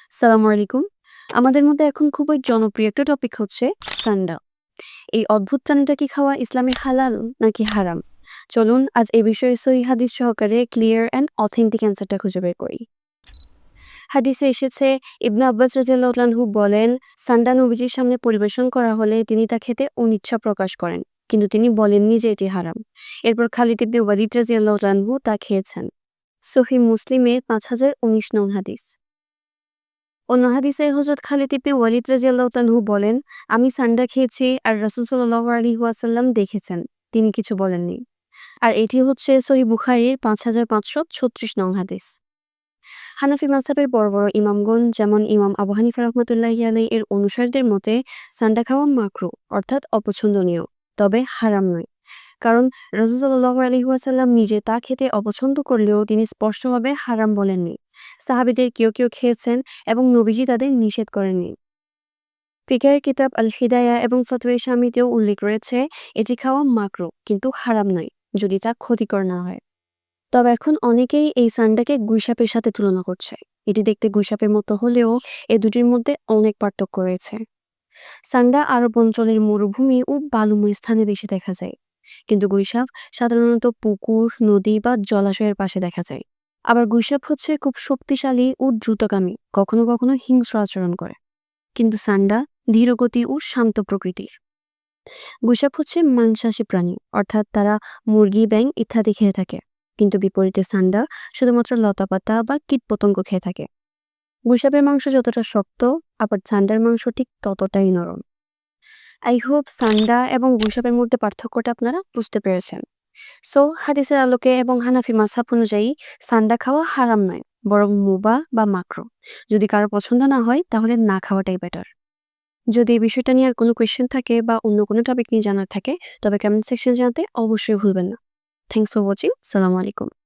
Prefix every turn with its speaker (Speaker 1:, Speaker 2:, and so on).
Speaker 1: সালামু আলাইকুম। আমাদের মধ্যে এখন খুবই জনপ্রিয় একটা টপিক হচ্ছে সান্ডা। এই অদ্ভুত প্রাণীটা কি খাওয়া ইসলামে হালাল নাকি হারাম? চলুন আজ এ বিষয়ে সহিহ হাদিস সহকারে ক্লিয়ার অ্যান্ড অথেন্টিক অ্যান্সারটা খুঁজে বের করি। হাদিসে এসেছে ইবনে আব্বাস রাদিয়াল্লাহু আনহু বলেন, সান্ডা নবীজির সামনে পরিবেশন করা হলে তিনি তা খেতে অনিচ্ছা প্রকাশ করেন। কিন্তু তিনি বলেননি যে এটি হারাম। এরপর খালিদ ইবনে ওয়ালিদ রাদিয়াল্লাহু আনহু তা খেয়েছেন। সহিহ মুসলিমের ৫০১৯ নং হাদিস। অন্য হাদিসে হযরত খালিদ ইবনে ওয়ালিদ রাদিয়াল্লাহু তাআনহু বলেন, আমি সান্ডা খেয়েছি আর রাসূল সাল্লাল্লাহু আলাইহি ওয়াসাল্লাম দেখেছেন। তিনি কিছু বলেননি। আর এটি হচ্ছে সহিহ বুখারীর ৫৫৩৬ নং হাদিস। হানাফি মাযহাবের বড় বড় ইমামগণ যেমন ইমাম আবু হানিফা রাহমাতুল্লাহি আলাইহি এর অনুসারীদের মতে সান্ডা খাওয়া মাকরুহ অর্থাৎ অপছন্দনীয়, তবে হারাম নয়। কারণ রাসূল সাল্লাল্লাহু আলাইহি ওয়াসাল্লাম নিজে তা খেতে অপছন্দ করলেও তিনি স্পষ্টভাবে হারাম বলেননি। সাহাবীদের কেউ খেয়েছেন এবং নবীজি তাদের নিষেধ করেননি। ফিকহের কিতাব আল হিদায়া এবং ফতোয়া শামীতেও উল্লেখ রয়েছে এটি খাওয়া মাকরুহ কিন্তু হারাম নয়, যদি তা ক্ষতিকর না হয়। তবে এখন অনেকেই এই সান্ডাকে গুইসাপের সাথে তুলনা করছে। এটি দেখতে গুইসাপের মতো হলেও এ দুটির মধ্যে অনেক পার্থক্য রয়েছে। সান্ডা আরব অঞ্চলের মরুভূমি ও বালুময় স্থানে বেশি দেখা যায়, কিন্তু গুইসাপ সাধারণত পুকুর, নদী বা জলাশয়ের পাশে দেখা যায়। আবার গুইসাপ হচ্ছে খুব শক্তিশালী ও দ্রুতগামী, কখনো কখনো হিংস্র আচরণ করে। কিন্তু সান্ডা ধীরগতি ও শান্ত প্রকৃতির। গুইসাপ হচ্ছে মাংসাশী প্রাণী, অর্থাৎ তারা মুরগি, ব্যাঙ ইত্যাদি খেয়ে থাকে। কিন্তু বিপরীতে সান্ডা শুধুমাত্র লতাপাতা বা কীটপতঙ্গ খেয়ে থাকে। গুইসাপের মাংস যতটা শক্ত, আবার সান্ডার মাংস ঠিক ততটাই নরম। আই হোপ সান্ডা এবং গুইসাপের মধ্যে পার্থক্যটা আপনারা বুঝতে পেরেছেন। সো হাদিসের আলোকে এবং হানাফি মাযহাব অনুযায়ী সান্ডা খাওয়া হারাম নয়, বরং মুবাহ বা মাকরুহ। যদি কারো পছন্দ না হয় তাহলে না খাওয়াটাই বেটার। যদি এই বিষয়টা নিয়ে আর কোনো কোয়েশ্চেন থাকে বা অন্য কোনো টপিক নিয়ে জানার থাকে, তবে কমেন্ট সেকশন জানাতে অবশ্যই ভুলবেন না। Thanks for watching. আসসালামু আলাইকুম।